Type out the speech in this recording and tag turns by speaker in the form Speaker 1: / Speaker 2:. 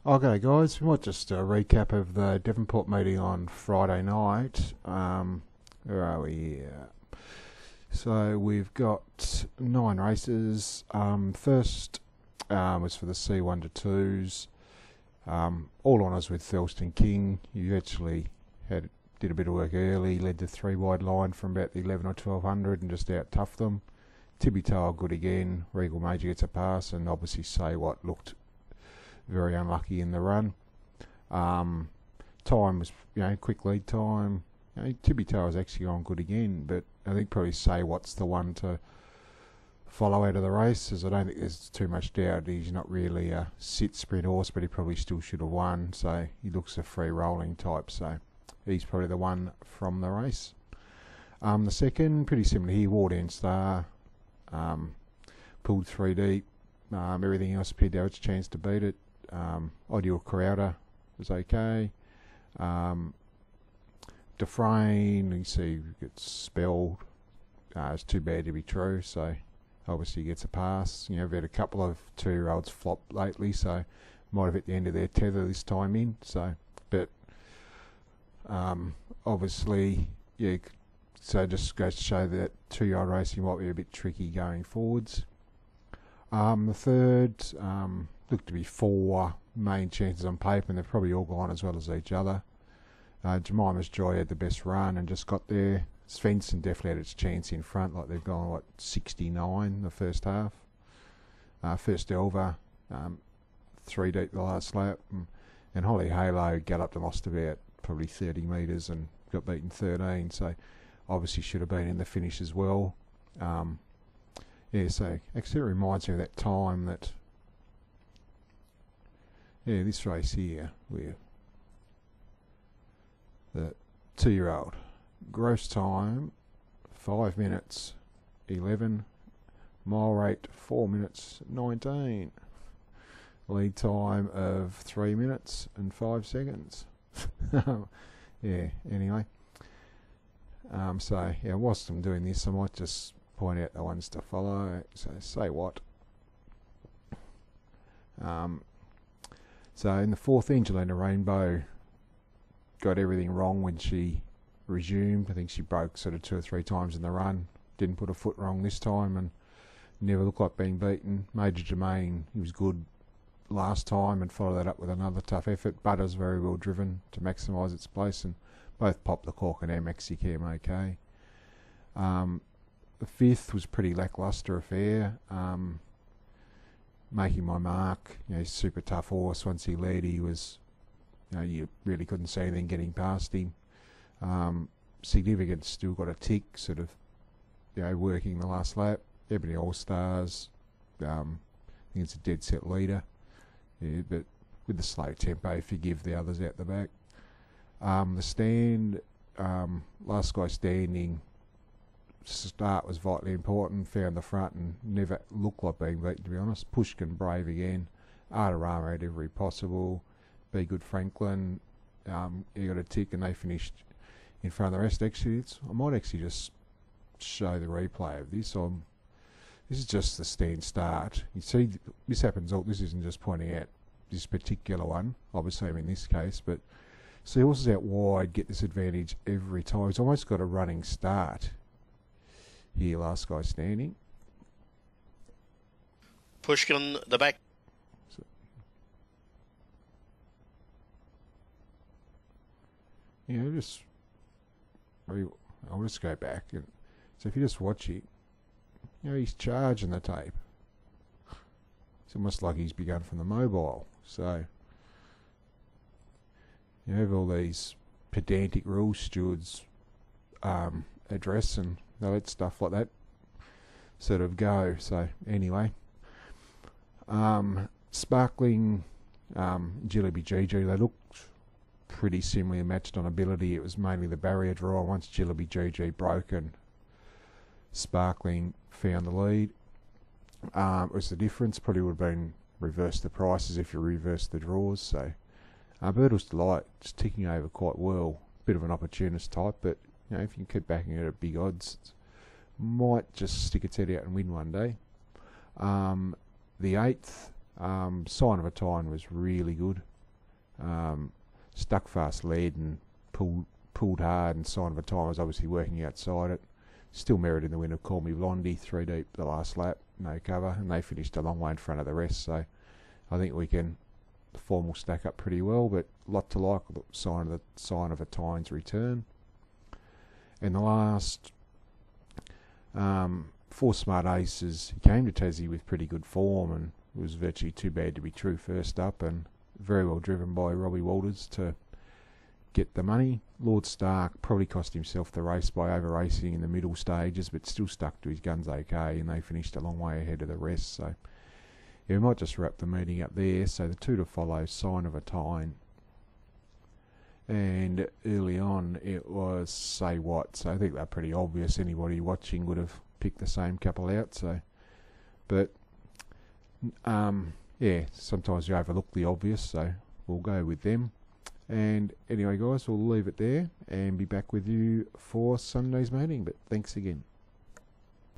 Speaker 1: Okay, guys, we might just recap of the Devonport meeting on Friday night. Where are we here? So we've got 9 races. First was for the C1 to 2s. All honours with Thelston King. You actually did a bit of work early, led the 3 wide line from about the 11 or 1200 and just out toughed them. Tippy Tail good again. Regal Major gets a pass, and obviously Say What looked very unlucky in the run. Time was, quick lead time. Tippy Tail was actually on good again, but I think probably Say What's the one to follow out of the race, as I don't think there's too much doubt he's not really a sit sprint horse, but he probably still should have won. So he looks a free rolling type, so he's probably the one from the race. The second, pretty similar here, Warden Star, pulled 3 deep. Everything else appeared to have its chance to beat it. Ideal Crowder was okay. Dufresne, you see, gets spelled. It's too bad to be true, so obviously he gets a pass. We've had a couple of 2-year-olds flop lately, so might have hit the end of their tether this time in. So, but obviously, so just goes to show that 2-year-old racing might be a bit tricky going forwards. The third looked to be 4 main chances on paper, and they've probably all gone as well as each other. Jemima's Joy had the best run and just got there. Svensson definitely had its chance in front, like they've gone 69 the first half. First Elver, 3 deep the last lap, and Holly Halo galloped and lost about probably 30 metres and got beaten 13, so obviously should have been in the finish as well. So actually it reminds me of that time that, this race here, where the 2-year-old, gross time 5 minutes 11, mile rate 4 minutes 19, lead time of 3 minutes and 5 seconds. Anyway. Whilst I'm doing this, I might just point out the ones to follow. So Say What. So in the 4th, Angelina Rainbow got everything wrong when she resumed. I think she broke sort of 2 or 3 times in the run. Didn't put a foot wrong this time and never looked like being beaten. Major Germain, he was good last time and followed that up with another tough effort. Butter's very well driven to maximise its place, and both Pop the Cork and Maxi came okay. The 5th was pretty lacklustre affair. Making My Mark, super tough horse. Once he led, he was, you really couldn't see anything getting past him. Significance still got a tick, sort of, working the last lap. Ebony All Stars, I think it's a dead set leader. But with the slow tempo, forgive the others out the back. The stand, last guy standing, start was vitally important. Found the front and never looked like being beaten, to be honest. Pushkin brave again. Artarama had every possible. Be Good Franklin, he got a tick, and they finished in front of the rest. Actually, I might actually just show the replay of this. This is just the stand start. You see, this happens. This isn't just pointing out this particular one, obviously in this case, but see, horses out wide get this advantage every time. He's almost got a running start here. Last guy standing.
Speaker 2: Pushkin the back.
Speaker 1: I'll just go back. So if you just watch it, he's charging the tape. It's almost like he's begun from the mobile. So you have all these pedantic rule stewards address, and they let stuff like that sort of go. So anyway, Sparkling, Jillaby GG, they looked pretty similarly matched on ability. It was mainly the barrier draw. Once Jillaby GG broke and Sparkling found the lead, it was the difference. Probably would have been reverse the prices if you reverse the draws. So Birdle's Delight just ticking over quite well. Bit of an opportunist type, but if you can keep backing it at big odds, might just stick its head out and win one day. The 8th, Sign of a Time was really good. Stuck fast lead and pulled hard, and Sign of a Time was obviously working outside it. Still merited the win of Call Me Blondie, 3 deep the last lap, no cover, and they finished a long way in front of the rest. So I think the form will stack up pretty well, but a lot to like the Sign of a Time's return. And the last 4 Smart Aces, he came to Tassie with pretty good form, and it was virtually too bad to be true first up, and very well driven by Robbie Walters to get the money. Lord Stark probably cost himself the race by over racing in the middle stages, but still stuck to his guns okay, and they finished a long way ahead of the rest. So yeah, we might just wrap the meeting up there. So the 2 to follow, Sign of a Time, and early on it was Say What. So I think they're pretty obvious. Anybody watching would have picked the same couple out. So, but yeah, sometimes you overlook the obvious, so we'll go with them. And anyway, guys, we'll leave it there and be back with you for Sunday's meeting. But thanks again.